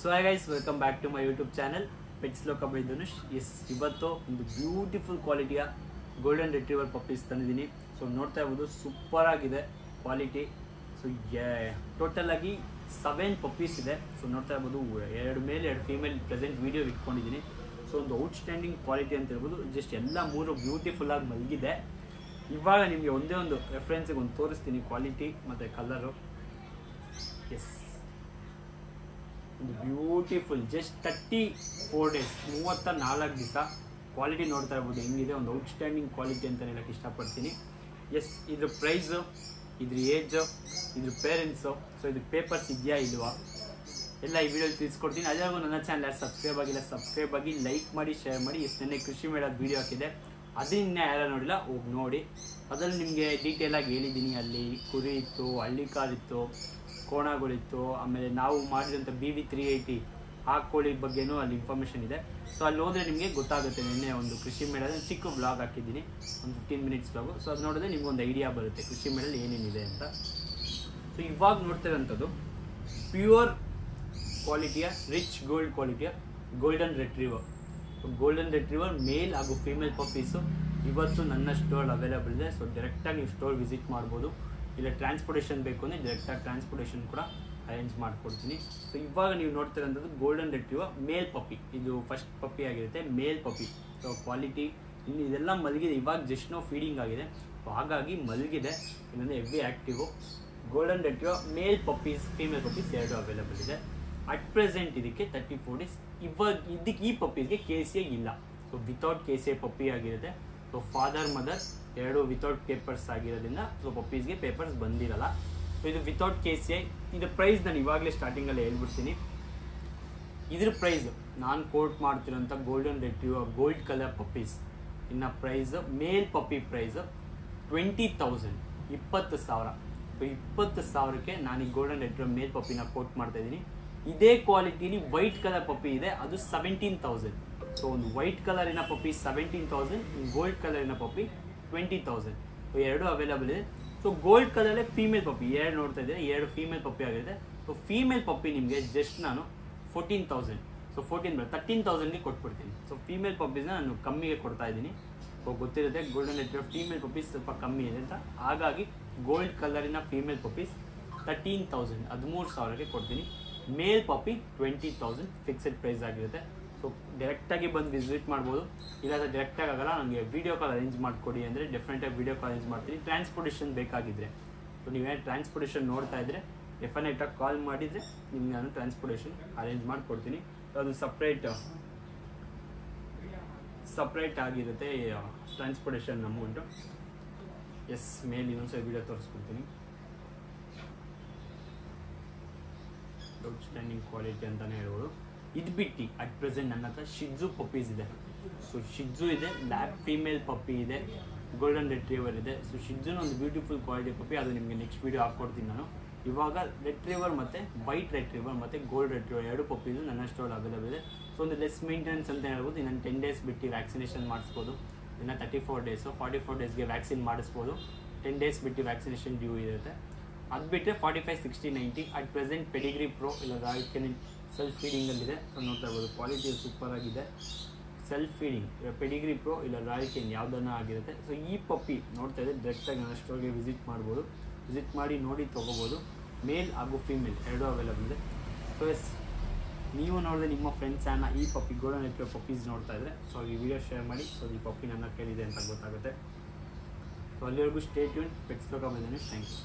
So hi guys, welcome back to my YouTube channel Pets Loka by Dhanush. Yes, ಇವತ್ತು ಒಂದು beautiful ಕ್ವಾಲಿಟಿಯ golden retriever puppies ತಂದಿದ್ದೀನಿ. So ನೋಡ್ತಾ ಇರ್ಬೋದು super ಆಗಿದೆ quality. So total ಆಗಿ 7 puppies ಇದೆ. ಸೊ ನೋಡ್ತಾ ಇರ್ಬೋದು 2 ಮೇಲ್ 2 ಫೀಮೇಲ್ ಪ್ರೆಸೆಂಟ್ ವಿಡಿಯೋ ಇಟ್ಕೊಂಡಿದ್ದೀನಿ. ಸೊ ಒಂದು ಔಟ್ಸ್ಟ್ಯಾಂಡಿಂಗ್ ಕ್ವಾಲಿಟಿ ಅಂತ ಹೇಳ್ಬೋದು. ಜಸ್ಟ್ ಎಲ್ಲ 3 ಬ್ಯೂಟಿಫುಲ್ ಆಗಿ ಮಲಗಿದೆ. ಇವಾಗ ನಿಮಗೆ ಒಂದೇ ಒಂದು ರೆಫರೆನ್ಸಿಗೆ ಒಂದು ತೋರಿಸ್ತೀನಿ ಕ್ವಾಲಿಟಿ ಮತ್ತು ಕಲರು. ಎಸ್, ಒಂದು ಬ್ಯೂಟಿಫುಲ್ ಜಸ್ಟ್ 34 ಡೇಸ್ 34 ದಿವಸ ಕ್ವಾಲಿಟಿ ನೋಡ್ತಾ ಇರ್ಬೋದು ಹೆಂಗಿದೆ. ಒಂದು ಔಟ್ಸ್ಟ್ಯಾಂಡಿಂಗ್ ಕ್ವಾಲಿಟಿ ಅಂತ ಹೇಳಕ್ಕೆ ಇಷ್ಟಪಡ್ತೀನಿ. ಎಸ್, ಇದ್ರ ಪ್ರೈಸು, ಇದ್ರ ಏಜು, ಇದ್ರ ಪೇರೆಂಟ್ಸು, ಸೊ ಇದ್ರ ಪೇಪರ್ಸ್ ಇದೆಯಾ ಇಲ್ವಾ ಎಲ್ಲ ಈ ವಿಡಿಯೋ ತಿಳಿಸ್ಕೊಡ್ತೀನಿ. ಅದಾಗೂ ನನ್ನ ಚಾನಲ್ ಯಾರು ಸಬ್ಸ್ಕ್ರೈಬ್ ಆಗಿಲ್ಲ ಸಬ್ಸ್ಕ್ರೈಬ್ ಆಗಿ, ಲೈಕ್ ಮಾಡಿ, ಶೇರ್ ಮಾಡಿ. ಎಷ್ಟು ನೆನ್ನೆ ಕೃಷಿ ಮೇಳದ ವಿಡಿಯೋ ಹಾಕಿದೆ, ಅದನ್ನ ಯಾರು ನೋಡಿಲ್ಲ ಹೋಗಿ ನೋಡಿ. ಅದರಲ್ಲಿ ನಿಮಗೆ ಡೀಟೇಲಾಗಿ ಹೇಳಿದ್ದೀನಿ. ಅಲ್ಲಿ ಕುರಿ ಇತ್ತು, ಹಳ್ಳಿ ಕಾರ್ ಇತ್ತು, ಕೋಣಗಳಿತ್ತು, ಆಮೇಲೆ ನಾವು ಮಾಡಿದಂಥ BV380 ಆ ಕೋಳಿ ಬಗ್ಗೆನೂ ಅಲ್ಲಿ ಇನ್ಫಾರ್ಮೇಷನ್ ಇದೆ. ಸೊ ಅಲ್ಲಿ ಹೋದರೆ ನಿಮಗೆ ಗೊತ್ತಾಗುತ್ತೆ. ನಿನ್ನೆ ಒಂದು ಕೃಷಿ ಮೇಳದ ಚಿಕ್ಕ ಬ್ಲಾಗ್ ಹಾಕಿದ್ದೀನಿ, ಒಂದು 15 ಮಿನಿಟ್ಸ್ ಬ್ಲಾಗು. ಸೊ ಅದು ನೋಡಿದ್ರೆ ನಿಮ್ಗೆ ಒಂದು ಐಡಿಯಾ ಬರುತ್ತೆ ಕೃಷಿ ಮೇಳಲ್ಲಿ ಏನೇನಿದೆ ಅಂತ. ಸೊ ಇವಾಗ ನೋಡ್ತಿರೋಂಥದ್ದು ಪ್ಯೂರ್ ಕ್ವಾಲಿಟಿಯ ರಿಚ್ ಗೋಲ್ಡ್ ಕ್ವಾಲಿಟಿಯ golden retriever. Golden retriever male ಹಾಗೂ ಫೀಮೇಲ್ ಪಪ್ಪೀಸು ಇವತ್ತು ನನ್ನ ಸ್ಟೋರ್ ಅವೈಲೇಬಲ್ ಇದೆ. ಸೊ ಡೈರೆಕ್ಟಾಗಿ ನೀವು ಸ್ಟೋರ್ ವಿಸಿಟ್ ಮಾಡ್ಬೋದು. ಇಲ್ಲ ಟ್ರಾನ್ಸ್ಪೋರ್ಟೇಷನ್ ಬೇಕು ಅಂದರೆ ಡೈರೆಕ್ಟಾಗಿ ಟ್ರಾನ್ಸ್ಪೋರ್ಟೇಷನ್ ಕೂಡ ಅರೇಂಜ್ ಮಾಡಿಕೊಡ್ತೀನಿ. ಸೊ ಇವಾಗ ನೀವು ನೋಡ್ತಿರೋಂಥದ್ದು ಗೋಲ್ಡನ್ ರೆಟ್ರೀವರ್ ಮೇಲ್ ಪಪ್ಪಿ. ಇದು ಫಸ್ಟ್ ಪಪ್ಪಿ ಆಗಿರುತ್ತೆ, ಮೇಲ್ ಪಪ್ಪಿ. ಸೊ ಕ್ವಾಲಿಟಿ ಇನ್ನು ಇದೆಲ್ಲ ಮಲಗಿದೆ. ಇವಾಗ ಜಸ್ಟ್ ನೋ ಫೀಡಿಂಗ್ ಆಗಿದೆ, ಹಾಗಾಗಿ ಮಲಗಿದೆ. ಇನ್ನೊಂದು heavy active golden retriever male puppies, female puppies 2 available ಇದೆ. ಅಟ್ ಪ್ರೆಸೆಂಟ್ ಇದಕ್ಕೆ 34 ಡೇಸ್. ಇವಾಗ ಇದಕ್ಕೆ ಈ ಪಪ್ಪೀಸ್ಗೆ KCA ಇಲ್ಲ. ಸೊ ವಿತೌಟ್ KCA ಪಪ್ಪಿ ಆಗಿರುತ್ತೆ. So father mother 2 without papers ಆಗಿರೋದ್ರಿಂದ ಸೊ ಪಪ್ಪೀಸ್ಗೆ ಪೇಪರ್ಸ್ ಬಂದಿರಲ್ಲ. ಸೊ ಇದು ವಿತೌಟ್ KCA. ಇದು ಪ್ರೈಸ್ ನಾನು ಇವಾಗಲೇ ಸ್ಟಾರ್ಟಿಂಗಲ್ಲಿ ಹೇಳ್ಬಿಡ್ತೀನಿ. ಇದ್ರ ಪ್ರೈಸ್ ನಾನು ಕೋಟ್ ಮಾಡ್ತಿರೋಂಥ golden retriever gold colour puppies ಇನ್ನು price male puppy price 20,000, 20,000. So 20,000ಕ್ಕೆ ನಾನು ಈ ಗೋಲ್ಡನ್ ರೆಟ್ರೀವರ್ ಮೇಲ್ ಪಪ್ಪಿನ ಕೋಟ್ ಮಾಡ್ತಾ ಇದ್ದೀನಿ. ಇದೇ ಕ್ವಾಲಿಟಿಲಿ ವೈಟ್ ಕಲರ್ ಪಪ್ಪಿ ಇದೆ, ಅದು 17,000. ಸೊ ಒಂದು ವೈಟ್ ಕಲರಿನ ಪಪ್ಪಿ 17,000, ಗೋಲ್ಡ್ ಕಲರಿನ ಪಪ್ಪಿ 20,000. ಸೊ 2 ಅವೈಲೇಬಲ್ ಇದೆ. ಸೊ ಗೋಲ್ಡ್ ಕಲರೇ ಫೀಮೇಲ್ ಪಪ್ಪಿ 2 ನೋಡ್ತಾ ಇದ್ದೀರಾ, 2 ಫೀಮೇಲ್ ಪಪ್ಪಿ ಆಗಿದೆ. ಸೊ ಫೀಮೇಲ್ ಪಪ್ಪಿ ನಿಮಗೆ ಜಸ್ಟ್ ನಾನು 14,000, ಸೊ 13,000ಗೆ ಕೊಟ್ಬಿಡ್ತೀನಿ. ಸೊ ಫೀಮೇಲ್ ಪಪ್ಪೀಸ್ನ ನಾನು ಕಮ್ಮಿಗೆ ಕೊಡ್ತಾ ಇದ್ದೀನಿ. ಸೊ ಗೊತ್ತಿರುತ್ತೆ ಗೋಲ್ಡನ್ ರೆಟ್ರೀವರ್ ಫೀಮೇಲ್ ಪಪ್ಪೀಸ್ ಸ್ವಲ್ಪ ಕಮ್ಮಿ ಇದೆ ಅಂತ. ಹಾಗಾಗಿ ಗೋಲ್ಡ್ ಕಲರಿನ ಫೀಮೇಲ್ ಪಪ್ಪೀಸ್ 13,000, 13,000ಗೆ ಕೊಡ್ತೀನಿ. ಮೇಲ್ ಪಪ್ಪಿ 20,000 ಫಿಕ್ಸೆಡ್ ಪ್ರೈಸ್ ಆಗಿರುತ್ತೆ. ಸೊ ಡೈರೆಕ್ಟಾಗಿ ಬಂದು ವಿಸಿಟ್ ಮಾಡ್ಬೋದು. ಇಲ್ಲಾಂದರೆ ಡೈರೆಕ್ಟಾಗಿ ಆಗಲ್ಲ, ನನಗೆ ವೀಡಿಯೋ ಕಾಲ್ ಅರೇಂಜ್ ಮಾಡಿಕೊಡಿ ಅಂದರೆ ಡೆಫಿನೆಟಾಗಿ ವೀಡಿಯೋ ಕಾಲ್ ಅರೇಂಜ್ ಮಾಡ್ತೀನಿ. ಟ್ರಾನ್ಸ್ಪೋರ್ಟೇಷನ್ ಬೇಕಾಗಿದ್ದರೆ, ಸೊ ನೀವೇನು ಟ್ರಾನ್ಸ್ಪೋರ್ಟೇಷನ್ ನೋಡ್ತಾ ಇದ್ದರೆ ಡೆಫಿನೆಟಾಗಿ ಕಾಲ್ ಮಾಡಿದರೆ ನಿಮ್ಗೆ ನಾನು ಟ್ರಾನ್ಸ್ಪೋರ್ಟೇಷನ್ ಅರೇಂಜ್ ಮಾಡಿಕೊಡ್ತೀನಿ. ಸೊ ಅದು ಸಪ್ರೇಟ್ ಆಗಿರುತ್ತೆ ಟ್ರಾನ್ಸ್ಪೋರ್ಟೇಷನ್ ಅಮೌಂಟು. ಎಸ್, ಮೇಲ್ ಇನ್ನೊಂದ್ಸಲ ವೀಡಿಯೋ ತೋರಿಸ್ಕೊಡ್ತೀನಿ. ಔಟ್ಸ್ಟ್ಯಾಂಡಿಂಗ್ ಕ್ವಾಲಿಟಿ ಅಂತಲೇ ಹೇಳ್ಬೋದು. ಇದು ಬಿಟ್ಟು ಅಟ್ ಪ್ರೆಸೆಂಟ್ ನನ್ನ ಹತ್ರ ಶಿಡ್ಜು ಪಪ್ಪೀಸ್ ಇದೆ. ಸೊ ಶಿಡ್ಜು ಇದೆ, ಲ್ಯಾಬ್ ಫೀಮೇಲ್ ಪಪ್ಪಿ ಇದೆ, ಗೋಲ್ಡನ್ ರೆಟ್ರೀವರ್ ಇದೆ. ಸೊ ಶಿಡ್ಜುನ ಒಂದು ಬ್ಯೂಟಿಫುಲ್ ಕ್ವಾಲಿಟಿ ಪಪ್ಪಿ, ಅದು ನಿಮಗೆ ನೆಕ್ಸ್ಟ್ ವೀಡಿಯೋ ಹಾಕ್ಕೊಡ್ತೀನಿ ನಾನು. ಇವಾಗ ರೆಟ್ರೀವರ್ ಮತ್ತು ವೈಟ್ ರೆಟ್ರೀವರ್ ಮತ್ತು ಗೋಲ್ಡ್ ರೆಟ್ರೀವರ್ 2 ಪಪ್ಪೀಸು ನನ್ನ ಸ್ಟೋರ್ ಅವೈಲೇಬಲ್ ಇದೆ. ಸೊ ಒಂದು ಲೆಸ್ ಮೇಂಟೆನೆನ್ಸ್ ಅಂತ ಹೇಳ್ಬೋದು. ಇನ್ನೊಂದು 10 ಡೇಸ್ ಬಿಟ್ಟು ವ್ಯಾಕ್ಸಿನೇಷನ್ ಮಾಡಿಸ್ಬೋದು. ಇನ್ನು 34 ಡೇಸು 44 ಡೇಸ್ಗೆ ವ್ಯಾಕ್ಸಿನ್ ಮಾಡಿಸ್ಬೋದು. 10 ಡೇಸ್ ಬಿಟ್ಟು ವ್ಯಾಕ್ಸಿನೇಷನ್ ಡ್ಯೂ ಇರುತ್ತೆ. ಅದು ಬಿಟ್ಟರೆ 45, 60, 90 ಅಟ್ ಪ್ರೆಸೆಂಟ್ ಪೆಡಿಗ್ರಿ ಪ್ರೋ ಇಲ್ಲ ರಾಯಲ್ ಕೆನಿನ್ ಸೆಲ್ಫ್ ಫೀಡಿಂಗಲ್ಲಿದೆ. ಸೊ ನೋಡ್ತಾ ಇರ್ಬೋದು ಕ್ವಾಲಿಟಿ ಸೂಪರ್ ಆಗಿದೆ. ಸೆಲ್ಫ್ ಫೀಡಿಂಗ್ ಪೆಡಿಗ್ರಿ ಪ್ರೋ ಇಲ್ಲ ರಾಯಲ್ ಕೆನ್ ಯಾವುದನ್ನ ಆಗಿರುತ್ತೆ. ಸೊ ಈ ಪಪ್ಪಿ ನೋಡ್ತಾ ಇದ್ದರೆ ಡೈರೆಕ್ಟಾಗಿ ನನ್ನ ಸ್ಟೋರ್ಗೆ ವಿಸಿಟ್ ಮಾಡ್ಬೋದು. ವಿಸಿಟ್ ಮಾಡಿ ನೋಡಿ ತೊಗೋಬೋದು. ಮೇಲ್ ಹಾಗೂ ಫೀಮೇಲ್ 2 ಅವೈಲೇಬಲ್ ಇದೆ. ಸೊ ಎಸ್, ನೀವು ನೋಡಿದ್ರೆ ನಿಮ್ಮ ಫ್ರೆಂಡ್ಸ್ ಈ ಪಪ್ಪಿ ಗೋಲ್ಡನ್ ರೆಟ್ರೀವರ್ ಪಪ್ಪೀಸ್ ನೋಡ್ತಾ ಇದ್ದರೆ ಸೊ ಈ ವಿಡಿಯೋ ಶೇರ್ ಮಾಡಿ. ಸೊ ಈ ಪಪ್ಪಿ ನನ್ನ ಕೇಳಿದೆ ಅಂತ ಗೊತ್ತಾಗುತ್ತೆ. ಸೊ ಅಲ್ಲಿವರೆಗೂ ಸ್ಟೇ ಟ್ಯೂನ್. ಪೆಟ್ಸ್ ಲೋಕ ಬಂದೇನೆ. Thank you.